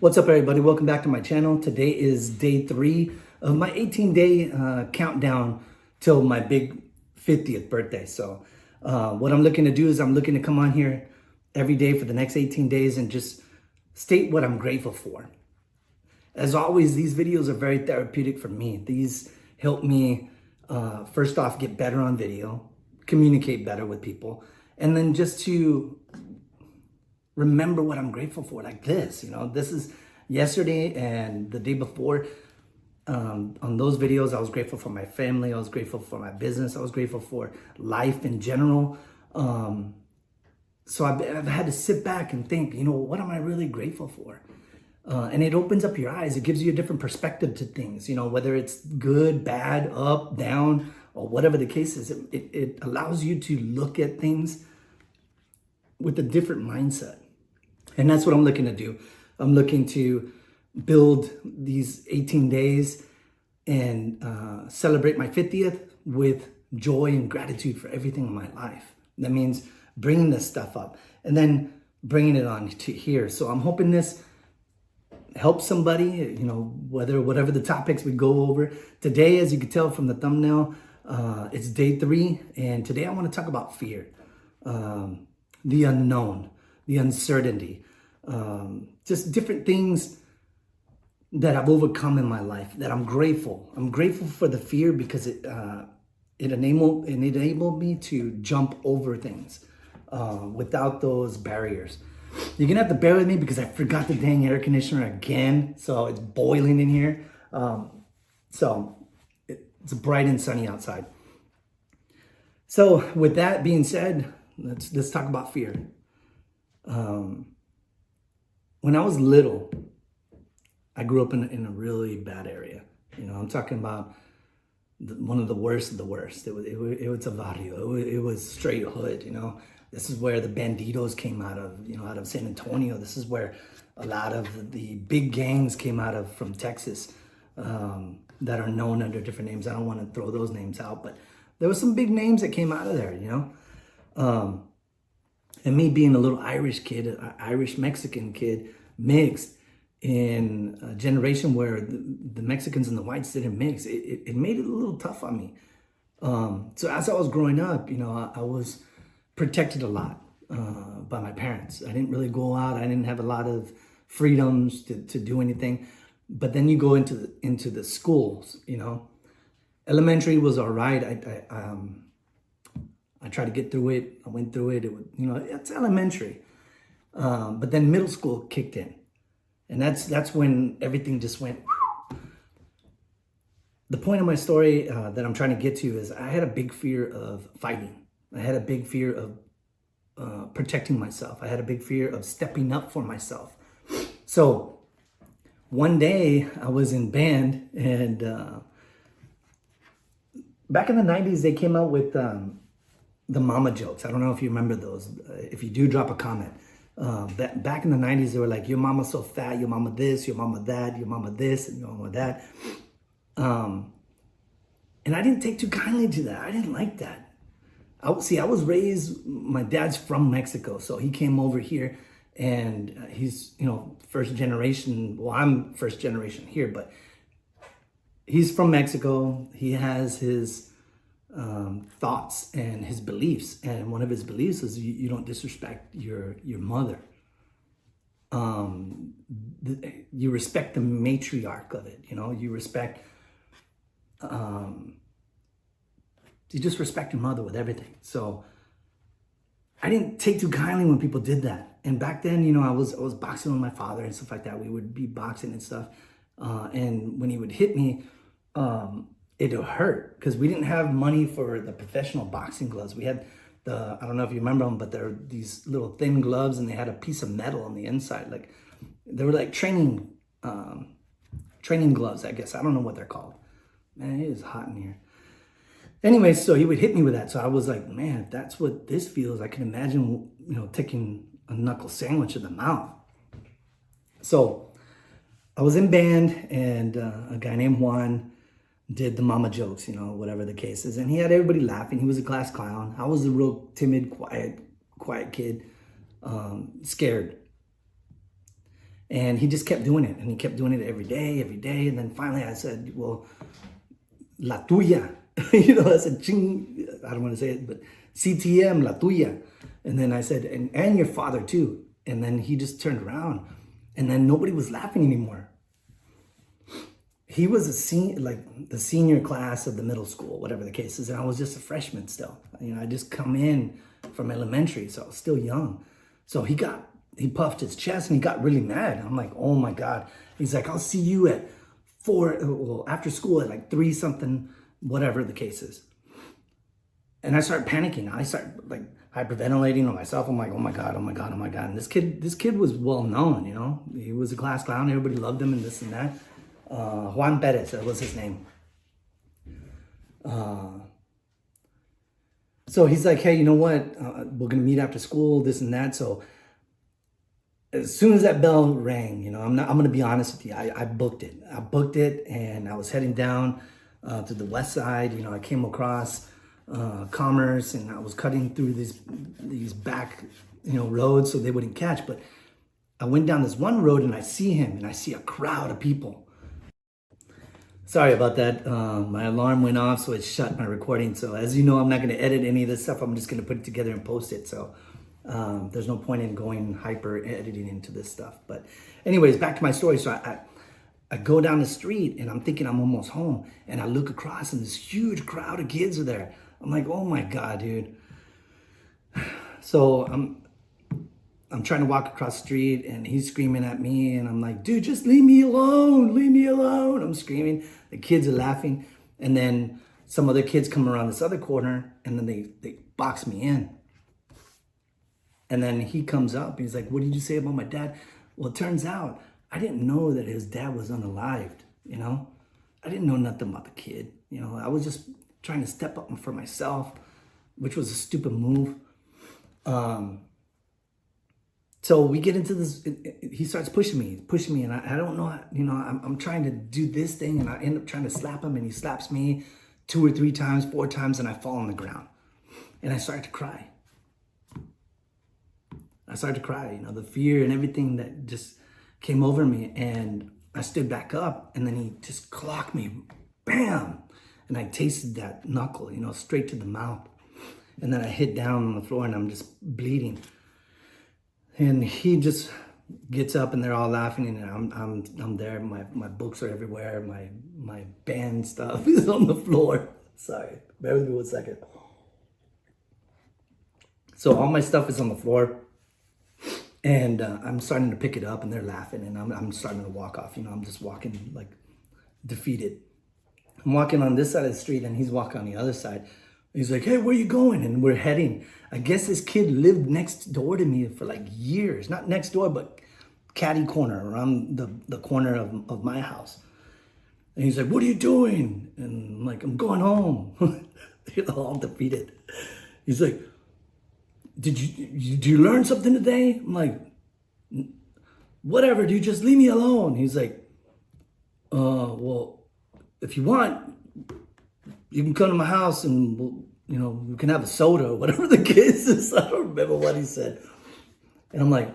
What's up, everybody? Welcome back to my channel. Today is day 3 of my 18-day countdown till my big 50th birthday. So what I'm looking to do is I'm looking to come on here every day for the next 18 days and just state what I'm grateful for. As always, these videos are very therapeutic for me. These help me, first off, get better on video, communicate better with people, and then just to remember what I'm grateful for, like this. This is yesterday and the day before. On those videos, I was grateful for my family. I was grateful for my business. I was grateful for life in general. So I've had to sit back and think, what am I really grateful for? And it opens up your eyes. It gives you a different perspective to things, whether it's good, bad, up, down, or whatever the case is. It allows you to look at things with a different mindset. And that's what I'm looking to do. I'm looking to build these 18 days and celebrate my 50th with joy and gratitude for everything in my life. That means bringing this stuff up and then bringing it on to here. So I'm hoping this helps somebody, whatever the topics we go over. Today, as you can tell from the thumbnail, it's day 3. And today I want to talk about fear, the unknown, the uncertainty, just different things that I've overcome in my life that I'm grateful. I'm grateful for the fear because it enabled me to jump over things without those barriers. You're gonna have to bear with me because I forgot the dang air conditioner again, so it's boiling in here. So it's bright and sunny outside. So with that being said, let's talk about fear. When I was little, I grew up in a really bad area. I'm talking about one of the worst of the worst. It was a barrio. It was straight hood. This is where the banditos came out of San Antonio. This is where a lot of the big gangs came out of from Texas that are known under different names. I don't want to throw those names out, but there were some big names that came out of there. And me being a little Irish kid, an Irish-Mexican kid, mixed in a generation where the Mexicans and the whites didn't mix, it made it a little tough on me. So as I was growing up, I was protected a lot by my parents. I didn't really go out. I didn't have a lot of freedoms to do anything. But then you go into the schools, Elementary was all right. I tried to get through it. I went through it. It's elementary. But then middle school kicked in. And that's when everything just went. The point of my story that I'm trying to get to is I had a big fear of fighting. I had a big fear of protecting myself. I had a big fear of stepping up for myself. So one day I was in band, and back in the 90s, they came out with the mama jokes. I don't know if you remember those. If you do, drop a comment. Back in the 90s, they were like, your mama's so fat, your mama this, your mama that, your mama this, and your mama that. And I didn't take too kindly to that. I didn't like that. I was raised, my dad's from Mexico, so he came over here, and he's, first generation. Well, I'm first generation here, but he's from Mexico. He has his thoughts and his beliefs, and one of his beliefs is you don't disrespect your mother. You respect the matriarch of it. You respect. You just respect your mother with everything. So I didn't take too kindly when people did that. And back then, I was boxing with my father and stuff like that. We would be boxing and stuff, and when he would hit me, it hurt because we didn't have money for the professional boxing gloves. We had I don't know if you remember them, but they're these little thin gloves, and they had a piece of metal on the inside. Like they were like training gloves, I guess. I don't know what they're called. Man, it is hot in here. Anyway, so he would hit me with that. So I was like, man, if that's what this feels, I can imagine, taking a knuckle sandwich in the mouth. So I was in band, and a guy named Juan did the mama jokes, whatever the case is. And he had everybody laughing. He was a class clown. I was a real timid, quiet kid, scared. And he just kept doing it, and he kept doing it every day. And then finally I said, well, la tuya. I said, ching, I don't want to say it, but CTM, la tuya. And then I said, and your father too. And then he just turned around, and then nobody was laughing anymore. He was the senior class of the middle school, whatever the case is. And I was just a freshman still. I just come in from elementary, so I was still young. So he puffed his chest and he got really mad. I'm like, oh my God. He's like, I'll see you at after school at like 3 something, whatever the case is. And I started panicking. I started like hyperventilating on myself. I'm like, oh my God. And this kid was well known, he was a class clown. Everybody loved him and this and that. Juan Perez, that was his name. So he's like, hey, you know what? We're going to meet after school, this and that. So as soon as that bell rang, I'm going to be honest with you. I booked it. And I was heading down to the west side. I came across Commerce, and I was cutting through these back, roads so they wouldn't catch. But I went down this one road and I see him, and I see a crowd of people. Sorry about that. My alarm went off, so it shut my recording. So as you know, I'm not going to edit any of this stuff. I'm just going to put it together and post it. So there's no point in going hyper editing into this stuff. But anyways, back to my story. So I go down the street, and I'm thinking I'm almost home. And I look across, and this huge crowd of kids are there. I'm like, oh my God, dude. So I'm trying to walk across the street, and he's screaming at me, and I'm like, dude, just leave me alone. I'm screaming. The kids are laughing. And then some other kids come around this other corner, and then they box me in. And then he comes up. He's like, what did you say about my dad? Well, it turns out I didn't know that his dad was unalived, I didn't know nothing about the kid. I was just trying to step up for myself, which was a stupid move. So we get into this, he starts pushing me, and I don't know, I'm trying to do this thing, and I end up trying to slap him, and he slaps me 2 or 3 times, 4 times, and I fall on the ground. And I started to cry. The fear and everything that just came over me, and I stood back up, and then he just clocked me, bam! And I tasted that knuckle, straight to the mouth. And then I hit down on the floor, and I'm just bleeding. And he just gets up, and they're all laughing, and I'm there. My books are everywhere. My band stuff is on the floor. Sorry, bear with me 1 second. So all my stuff is on the floor, and I'm starting to pick it up, and they're laughing, and I'm starting to walk off. I'm just walking like defeated. I'm walking on this side of the street, and he's walking on the other side. He's like, hey, where you going? And we're heading. I guess this kid lived next door to me for like years. Not next door, but catty corner, around the corner of my house. And he's like, what are you doing? And I'm like, I'm going home. All defeated. He's like, did you learn something today? I'm like, whatever, dude, just leave me alone. He's like, well, if you want, you can come to my house and we can have a soda or whatever the case is. I don't remember what he said. And I'm like,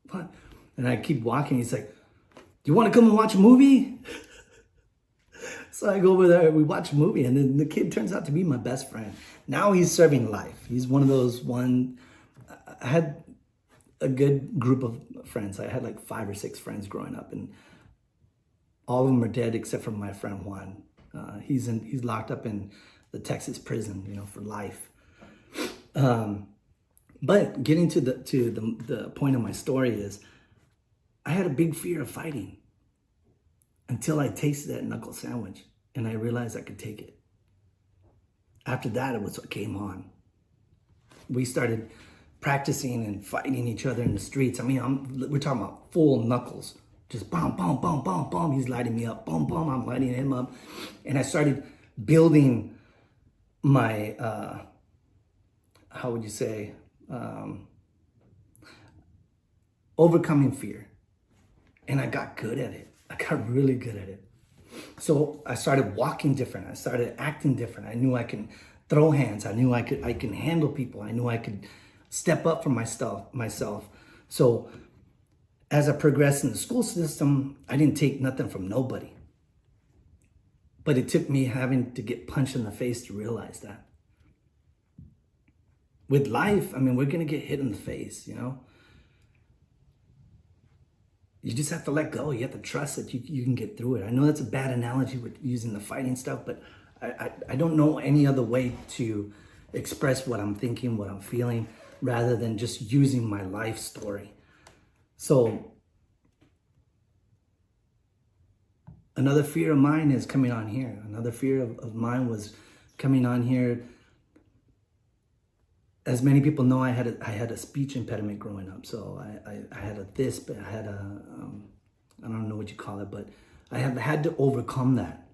what? And I keep walking. He's like, do you want to come and watch a movie? So I go over there, we watch a movie, and then the kid turns out to be my best friend. Now he's serving life. He's one of those I had a good group of friends. I had like 5 or 6 friends growing up, and all of them are dead except for my friend Juan. He's locked up in the Texas prison, for life. But getting to the point of my story is, I had a big fear of fighting until I tasted that knuckle sandwich, and I realized I could take it. After that, it was what came on. We started practicing and fighting each other in the streets. I mean, we're talking about full knuckles. Just boom, boom, boom, boom, boom. He's lighting me up. Boom, boom, I'm lighting him up. And I started building my, how would you say, overcoming fear. And I got good at it. I got really good at it. So I started walking different. I started acting different. I knew I can throw hands. I knew I can handle people. I knew I could step up for myself. So as I progressed in the school system, I didn't take nothing from nobody. But it took me having to get punched in the face to realize that. With life, I mean, we're going to get hit in the face, you know? You just have to let go. You have to trust that you can get through it. I know that's a bad analogy with using the fighting stuff, but I don't know any other way to express what I'm thinking, what I'm feeling, rather than just using my life story. So another fear of mine is coming on here. Another fear of mine was coming on here. As many people know, I had a speech impediment growing up. So I had a lisp, I had a, I don't know what you call it, but I have had to overcome that.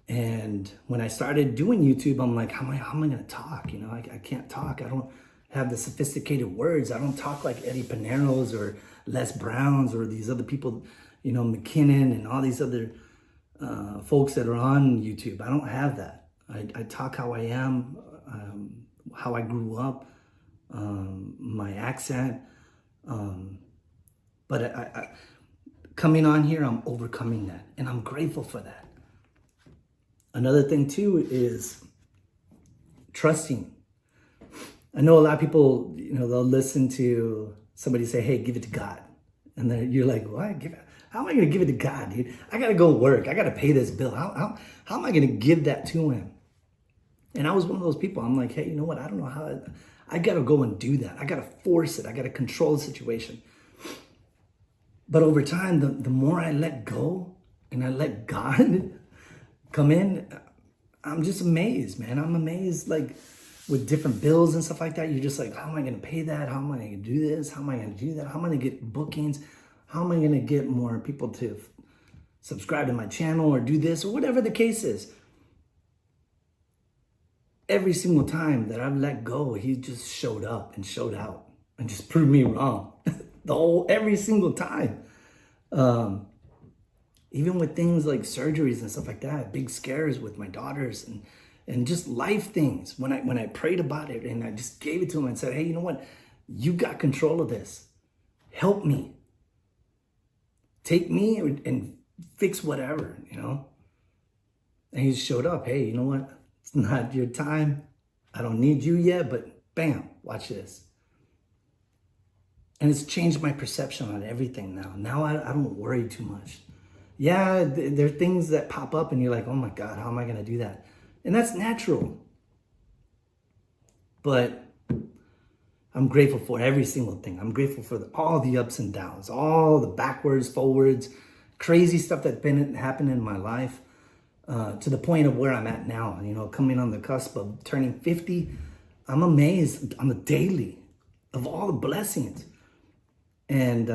And when I started doing YouTube, I'm like, how am I going to talk? You know, I can't talk. I don't have the sophisticated words. I don't talk like Eddie Pineros or Les Browns or these other people, you know, McKinnon and all these other folks that are on YouTube. I don't have that. I talk how I am, how I grew up, my accent. But I coming on here, I'm overcoming that. And I'm grateful for that. Another thing too is trusting. I know a lot of people, you know, they'll listen to somebody say, hey, give it to God. And then you're like, what? How am I going to give it to God, dude? I got to go work. I got to pay this bill. How am I going to give that to him? And I was one of those people. I'm like, hey, you know what? I don't know how. I got to go and do that. I got to force it. I got to control the situation. But over time, the more I let go and I let God come in, I'm just amazed, man. I'm amazed, like, with different bills and stuff like that. You're just like, how am I going to pay that? How am I going to do this? How am I going to do that? How am I going to get bookings? How am I going to get more people to subscribe to my channel or do this or whatever the case is? Every single time that I've let go, he just showed up and showed out and just proved me wrong. Every single time. Even with things like surgeries and stuff like that, big scares with my daughters and just life things. When I prayed about it and I just gave it to him and said, hey, you know what? You got control of this. Help me. Take me and fix whatever, you know? And he showed up. Hey, you know what? It's not your time. I don't need you yet, but bam, watch this. And it's changed my perception on everything now. Now I don't worry too much. Yeah, there are things that pop up and you're like, oh my God, how am I going to do that? And that's natural. But I'm grateful for every single thing. I'm grateful for all the ups and downs, all the backwards, forwards, crazy stuff that's been happening in my life, to the point of where I'm at now. You know, coming on the cusp of turning 50, I'm amazed on the daily of all the blessings. And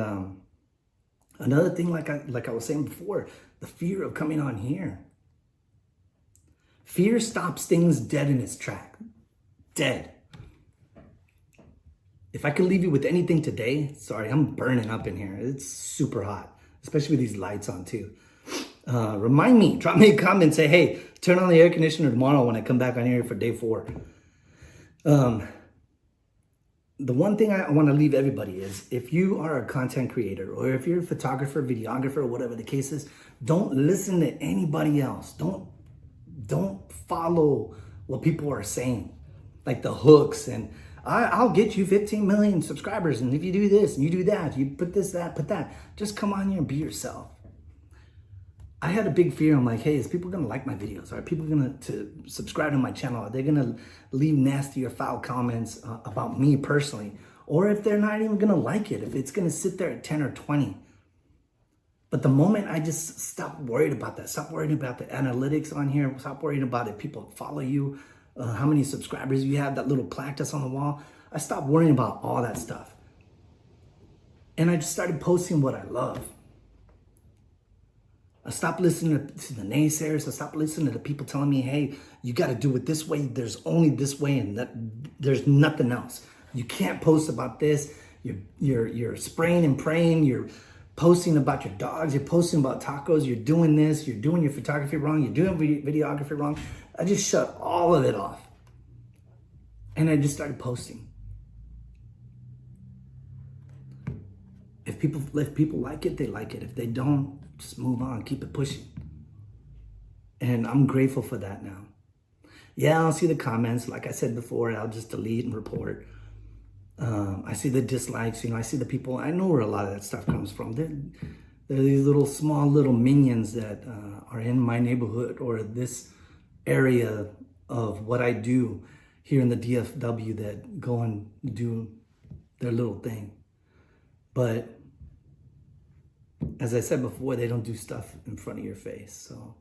another thing, like I was saying before, the fear of coming on here. Fear stops things dead in its track. Dead. If I could leave you with anything today, sorry, I'm burning up in here. It's super hot, especially with these lights on too. Remind me, drop me a comment, say, hey, turn on the air conditioner tomorrow when I come back on here for day 4. The one thing I want to leave everybody is, if you are a content creator or if you're a photographer, videographer, whatever the case is, don't listen to anybody else. Don't follow what people are saying, like the hooks and I'll get you 15 million subscribers. And if you do this and you do that, you put this, that, put that, just come on here and be yourself. I had a big fear. I'm like, hey, is people going to like my videos? Are people going to subscribe to my channel? Are they going to leave nasty or foul comments about me personally? Or if they're not even going to like it, if it's going to sit there at 10 or 20. But the moment I just stopped worried about that, stop worrying about the analytics on here, stop worrying about if people follow you, how many subscribers you have, that little plaque that's on the wall. I stopped worrying about all that stuff. And I just started posting what I love. I stopped listening to the naysayers. I stopped listening to the people telling me, hey, you got to do it this way. There's only this way and that there's nothing else. You can't post about this. You're spraying and praying. You're posting about your dogs. You're posting about tacos. You're doing this. You're doing your photography wrong. You're doing videography wrong. I just shut all of it off. And I just started posting. If if people like it, they like it. If they don't, just move on, keep it pushing. And I'm grateful for that now. Yeah, I'll see the comments. Like I said before, I'll just delete and report. I see the dislikes, I see the people. I know where a lot of that stuff comes from. They're these small little minions that are in my neighborhood or this area of what I do here in the DFW that go and do their little thing. But as I said before, they don't do stuff in front of your face. So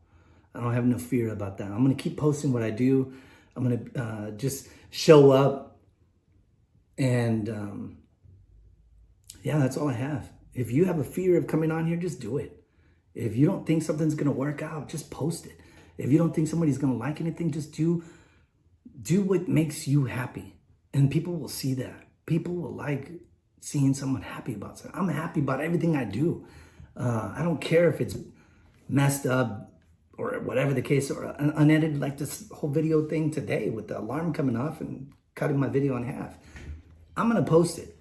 I don't have no fear about that. I'm going to keep posting what I do. I'm going to just show up. And yeah, that's all I have. If you have a fear of coming on here, just do it. If you don't think something's going to work out, just post it. If you don't think somebody's going to like anything, just do what makes you happy. And people will see that. People will like seeing someone happy about something. I'm happy about everything I do. I don't care if it's messed up or whatever the case, or unedited, like this whole video thing today with the alarm coming off and cutting my video in half. I'm going to post it.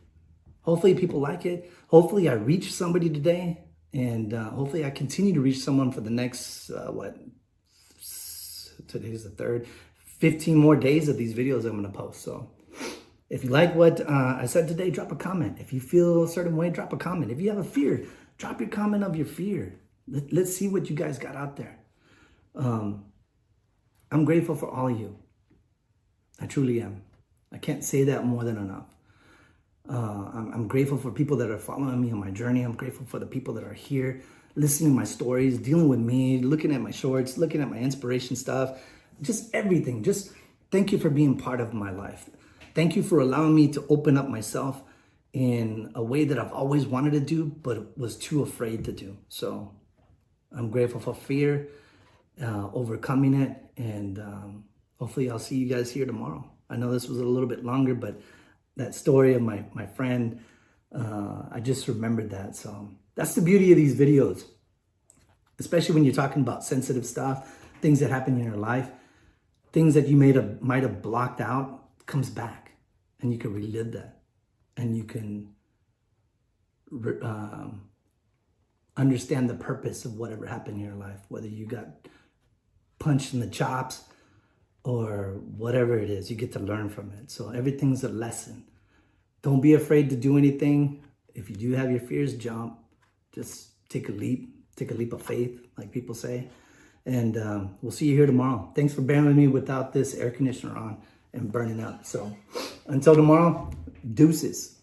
Hopefully people like it. Hopefully I reach somebody today. And hopefully I continue to reach someone for the next, today's the 3rd, 15 more days of these videos I'm going to post. So if you like what I said today, drop a comment. If you feel a certain way, drop a comment. If you have a fear, drop your comment of your fear. Let's see what you guys got out there. I'm grateful for all of you. I truly am. I can't say that more than enough. I'm grateful for people that are following me on my journey. I'm grateful for the people that are here, listening to my stories, dealing with me, looking at my shorts, looking at my inspiration stuff, just everything. Just thank you for being part of my life. Thank you for allowing me to open up myself in a way that I've always wanted to do, but was too afraid to do. So I'm grateful for fear, overcoming it, and hopefully I'll see you guys here tomorrow. I know this was a little bit longer, but that story of my friend, I just remembered that. So that's the beauty of these videos, especially when you're talking about sensitive stuff, things that happen in your life, things that you might have blocked out comes back, and you can relive that, and you can understand the purpose of whatever happened in your life, whether you got punched in the chops or whatever it is, you get to learn from it. So everything's a lesson. Don't be afraid to do anything. If you do have your fears, jump. Just take a leap of faith, like people say. And we'll see you here tomorrow. Thanks for bearing with me without this air conditioner on and burning up. So until tomorrow, deuces.